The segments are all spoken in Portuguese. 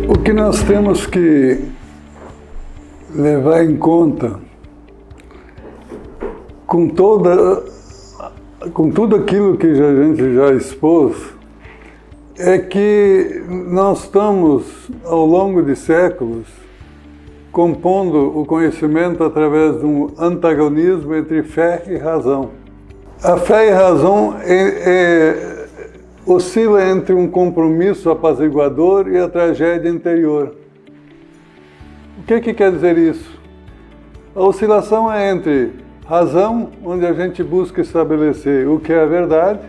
O que nós temos que levar em conta com tudo aquilo que a gente já expôs é que nós estamos, ao longo de séculos, compondo o conhecimento através de um antagonismo entre fé e razão. A fé e a razão oscila entre um compromisso apaziguador e a tragédia interior. O que quer dizer isso? A oscilação é entre razão, onde a gente busca estabelecer o que é a verdade,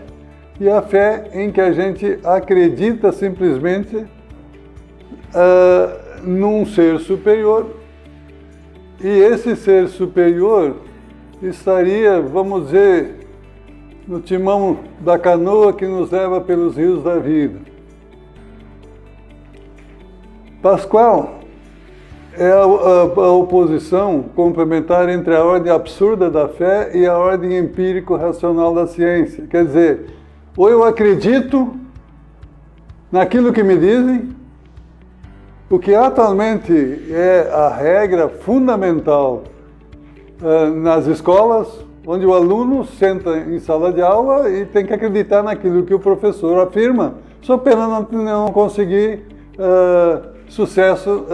e a fé, em que a gente acredita simplesmente num ser superior. E esse ser superior estaria, vamos dizer, no timão da canoa que nos leva pelos rios da vida. Pascal é a oposição complementar entre a ordem absurda da fé e a ordem empírico-racional da ciência. Quer dizer, ou eu acredito naquilo que me dizem, o que atualmente é a regra fundamental nas escolas, onde o aluno senta em sala de aula e tem que acreditar naquilo que o professor afirma, só pena não conseguir sucesso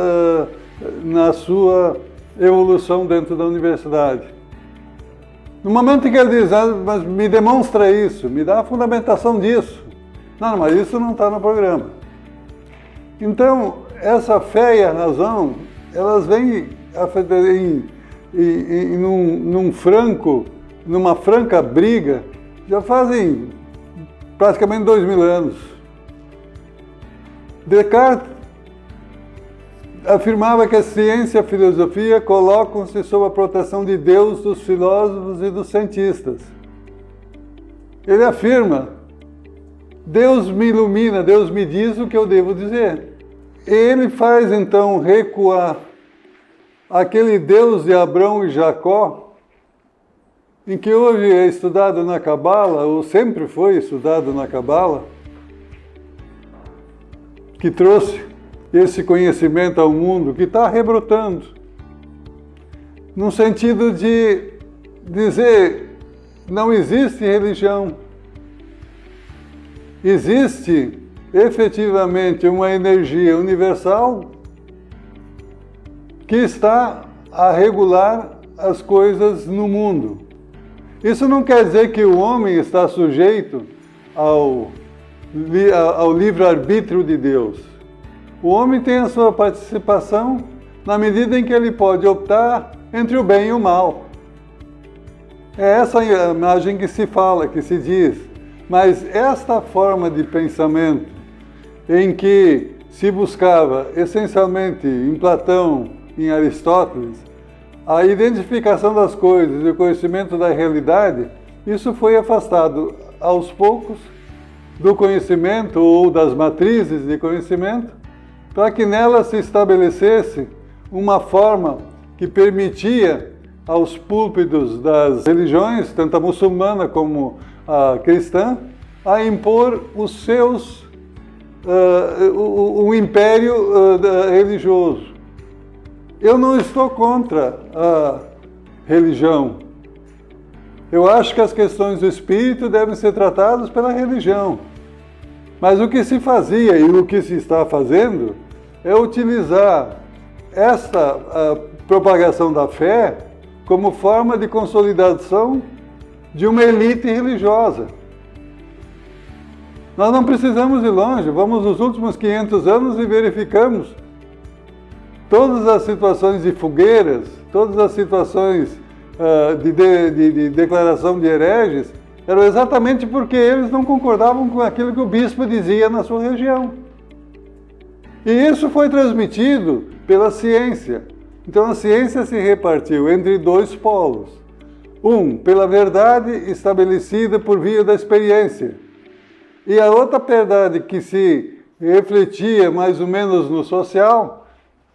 na sua evolução dentro da universidade. No momento em que ele diz, mas me demonstra isso, me dá a fundamentação disso. Não, mas isso não está no programa. Então, essa fé e a razão, elas vêm numa franca briga, já fazem praticamente 2000 anos. Descartes afirmava que a ciência e a filosofia colocam-se sob a proteção de Deus, dos filósofos e dos cientistas. Ele afirma, Deus me ilumina, Deus me diz o que eu devo dizer. Ele faz então recuar aquele Deus de Abraão e Jacó, em que hoje é estudado na Cabala, ou sempre foi estudado na Cabala, que trouxe esse conhecimento ao mundo, que está rebrotando, no sentido de dizer, não existe religião, existe efetivamente uma energia universal que está a regular as coisas no mundo. Isso não quer dizer que o homem está sujeito ao livre-arbítrio de Deus. O homem tem a sua participação na medida em que ele pode optar entre o bem e o mal. É essa a imagem que se fala, que se diz. Mas esta forma de pensamento, em que se buscava essencialmente em Platão, em Aristóteles, a identificação das coisas e o conhecimento da realidade, isso foi afastado aos poucos do conhecimento ou das matrizes de conhecimento, para que nela se estabelecesse uma forma que permitia aos púlpitos das religiões, tanto a muçulmana como a cristã, a impor os seus, o império religioso. Eu não estou contra a religião. Eu acho que as questões do espírito devem ser tratadas pela religião. Mas o que se fazia e o que se está fazendo é utilizar esta propagação da fé como forma de consolidação de uma elite religiosa. Nós não precisamos ir longe, vamos nos últimos 500 anos e verificamos todas as situações de fogueiras, todas as situações de declaração de hereges, eram exatamente porque eles não concordavam com aquilo que o bispo dizia na sua região. E isso foi transmitido pela ciência. Então a ciência se repartiu entre dois polos. Um, pela verdade estabelecida por via da experiência. E a outra verdade que se refletia mais ou menos no social,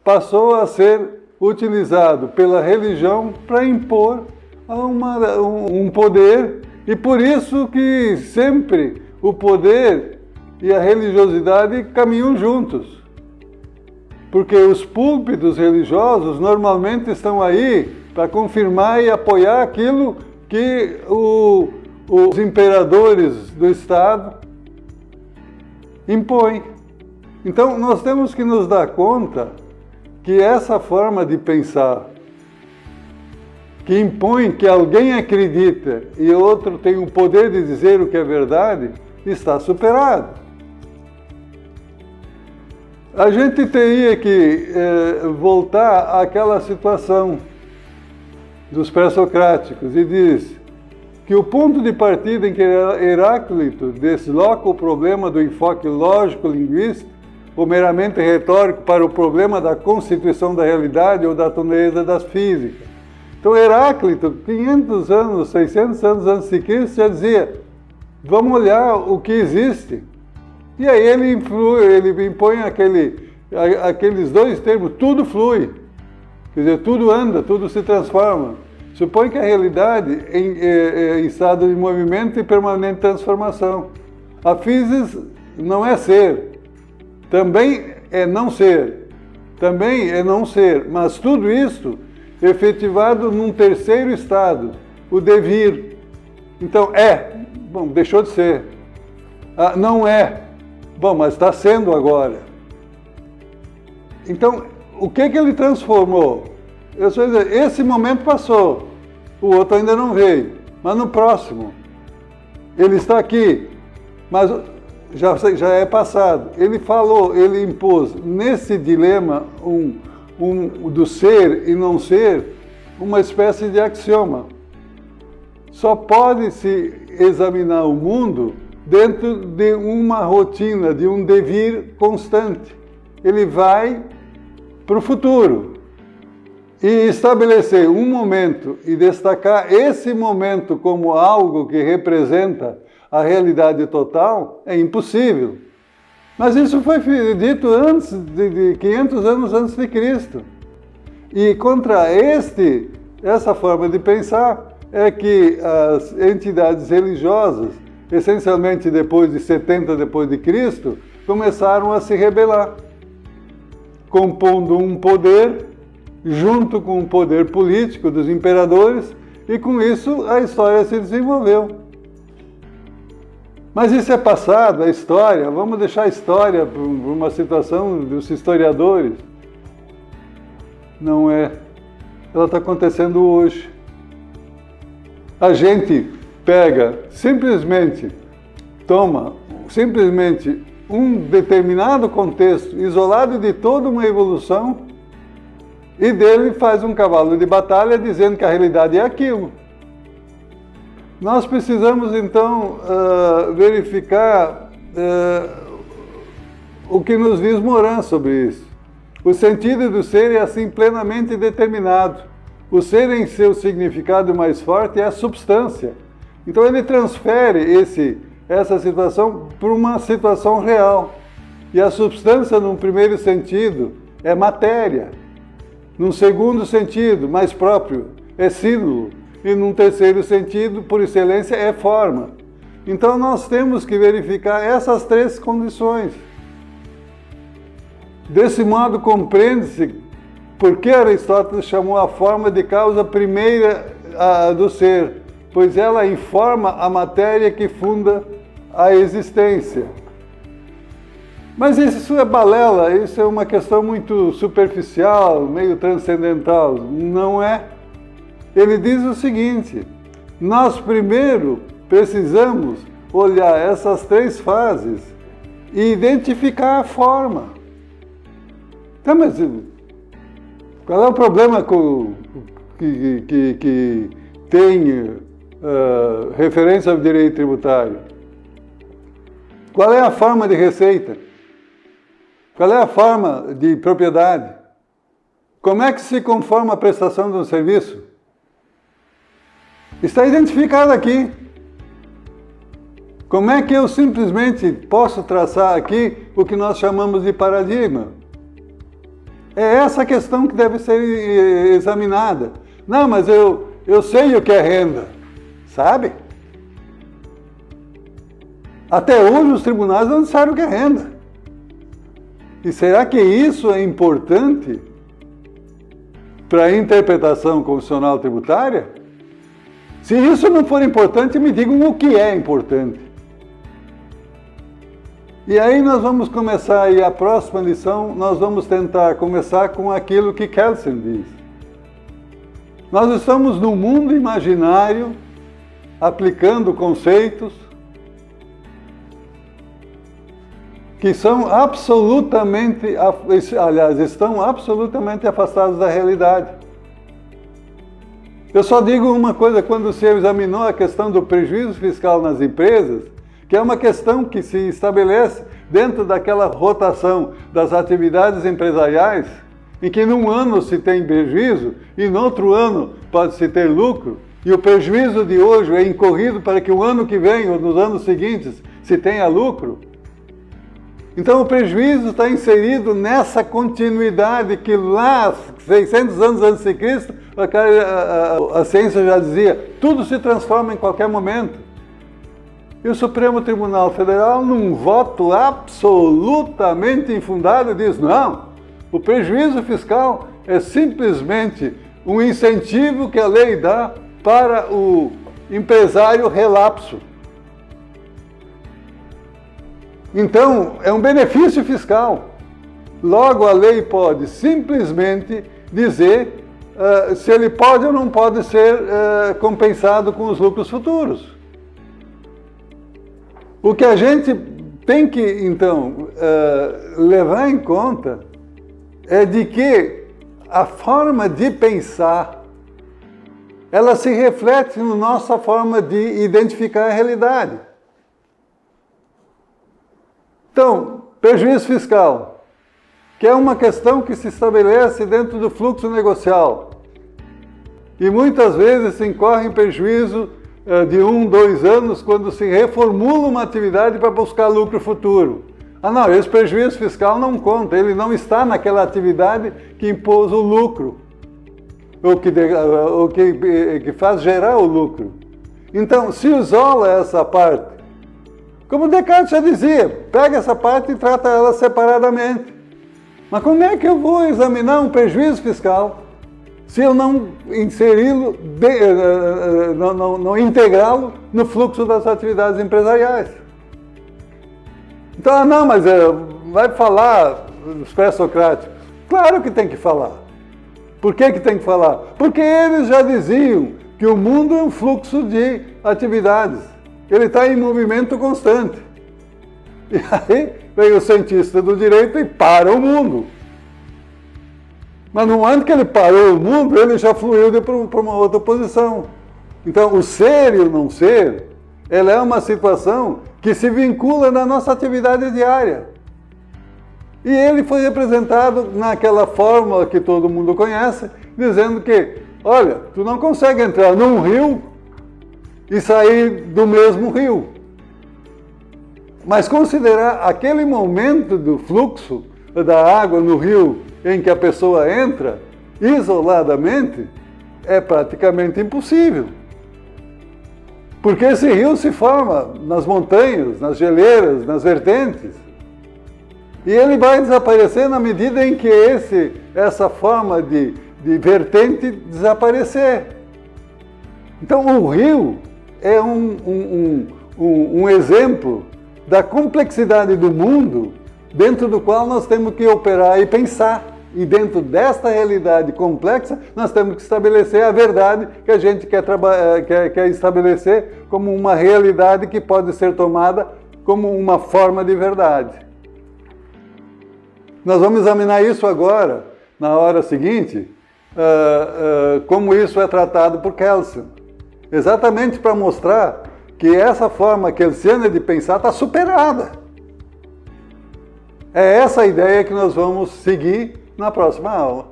passou a ser utilizado pela religião para impor um poder, e por isso que sempre o poder e a religiosidade caminham juntos. Porque os púlpitos religiosos normalmente estão aí para confirmar e apoiar aquilo que os imperadores do Estado impõem. Então, nós temos que nos dar conta que essa forma de pensar, que impõe que alguém acredita e outro tem o poder de dizer o que é verdade, está superado. A gente teria que voltar àquela situação dos pré-socráticos e diz que o ponto de partida em que Heráclito desloca o problema do enfoque lógico-linguístico ou meramente retórico para o problema da constituição da realidade ou da natureza das físicas. Então Heráclito, 500 anos, 600 anos antes de Cristo, já dizia, vamos olhar o que existe. E aí ele impõe aqueles dois termos, tudo flui. Quer dizer, tudo anda, tudo se transforma. Supõe que a realidade é em estado de movimento e permanente transformação. A física não é ser, também é não ser, também é não ser, mas tudo isso efetivado num terceiro estado, o devir. Então bom, deixou de ser. Não é, bom, mas está sendo agora. Então, o que ele transformou? Eu só dizer, esse momento passou, o outro ainda não veio, mas no próximo, ele está aqui, mas já é passado. Ele falou, ele impôs nesse dilema do ser e não ser, uma espécie de axioma. Só pode-se examinar o mundo dentro de uma rotina, de um devir constante. Ele vai para o futuro e estabelecer um momento e destacar esse momento como algo que representa a realidade total é impossível. Mas isso foi dito antes de 500 anos antes de Cristo. E contra essa forma de pensar é que as entidades religiosas, essencialmente depois de 70 depois de Cristo, começaram a se rebelar, compondo um poder junto com o poder político dos imperadores, e com isso a história se desenvolveu. Mas isso é passado, a história, vamos deixar a história para uma situação dos historiadores. Não é. Ela está acontecendo hoje. A gente pega, toma um determinado contexto, isolado de toda uma evolução, e dele faz um cavalo de batalha dizendo que a realidade é aquilo. Nós precisamos, então, verificar o que nos diz Morin sobre isso. O sentido do ser é assim plenamente determinado. O ser em seu significado mais forte é a substância. Então ele transfere essa situação para uma situação real. E a substância, num primeiro sentido, é matéria. Num segundo sentido, mais próprio, é símbolo. E num terceiro sentido, por excelência, é forma. Então nós temos que verificar essas três condições. Desse modo, compreende-se por que Aristóteles chamou a forma de causa primeira do ser, pois ela informa a matéria que funda a existência. Mas isso é balela, isso é uma questão muito superficial, meio transcendental. Não é. Ele diz o seguinte, nós primeiro precisamos olhar essas três fases e identificar a forma. Então, mas qual é o problema que tem referência ao direito tributário? Qual é a forma de receita? Qual é a forma de propriedade? Como é que se conforma a prestação de um serviço? Está identificado aqui. Como é que eu simplesmente posso traçar aqui o que nós chamamos de paradigma? É essa questão que deve ser examinada. Não, mas eu sei o que é renda. Sabe? Até hoje os tribunais não disseram o que é renda. E será que isso é importante para a interpretação constitucional tributária? Se isso não for importante, me digam o que é importante. E aí nós vamos começar, e a próxima lição, nós vamos tentar começar com aquilo que Kelsen diz. Nós estamos num mundo imaginário, aplicando conceitos que são absolutamente, aliás, estão absolutamente afastados da realidade. Eu só digo uma coisa, quando se examinou a questão do prejuízo fiscal nas empresas, que é uma questão que se estabelece dentro daquela rotação das atividades empresariais, em que num ano se tem prejuízo e no outro ano pode-se ter lucro, e o prejuízo de hoje é incorrido para que o ano que vem ou nos anos seguintes se tenha lucro. Então o prejuízo está inserido nessa continuidade que lá, 600 anos antes de Cristo, a ciência já dizia, tudo se transforma em qualquer momento. E o Supremo Tribunal Federal, num voto absolutamente infundado, diz, não, o prejuízo fiscal é simplesmente um incentivo que a lei dá para o empresário relapso. Então, é um benefício fiscal. Logo, a lei pode simplesmente dizer se ele pode ou não pode ser compensado com os lucros futuros. O que a gente tem que, então, levar em conta é de que a forma de pensar, ela se reflete na nossa forma de identificar a realidade. Então, prejuízo fiscal, que é uma questão que se estabelece dentro do fluxo negocial. E muitas vezes se incorre em prejuízo de 1, 2 anos quando se reformula uma atividade para buscar lucro futuro. Ah não, esse prejuízo fiscal não conta, ele não está naquela atividade que impôs o lucro, ou que faz gerar o lucro. Então, se isola essa parte. Como Descartes já dizia, pega essa parte e trata ela separadamente. Mas como é que eu vou examinar um prejuízo fiscal se eu não inseri-lo, não integrá-lo no fluxo das atividades empresariais? Então, não, mas vai falar dos pré-socráticos. Claro que tem que falar. Por que tem que falar? Porque eles já diziam que o mundo é um fluxo de atividades. Ele está em movimento constante. E aí vem o cientista do direito e para o mundo. Mas no momento que ele parou o mundo, ele já fluiu para uma outra posição. Então, o ser e o não ser, ela é uma situação que se vincula na nossa atividade diária. E ele foi representado naquela fórmula que todo mundo conhece, dizendo que, olha, tu não consegue entrar num rio e sair do mesmo rio. Mas considerar aquele momento do fluxo da água no rio em que a pessoa entra, isoladamente, é praticamente impossível. Porque esse rio se forma nas montanhas, nas geleiras, nas vertentes. E ele vai desaparecer na medida em que essa forma de vertente desaparecer. Então o rio é um exemplo da complexidade do mundo dentro do qual nós temos que operar e pensar. E dentro desta realidade complexa, nós temos que estabelecer a verdade que a gente quer estabelecer como uma realidade que pode ser tomada como uma forma de verdade. Nós vamos examinar isso agora, na hora seguinte, como isso é tratado por Kelsen. Exatamente para mostrar que essa forma kelsiana de pensar está superada. É essa a ideia que nós vamos seguir na próxima aula.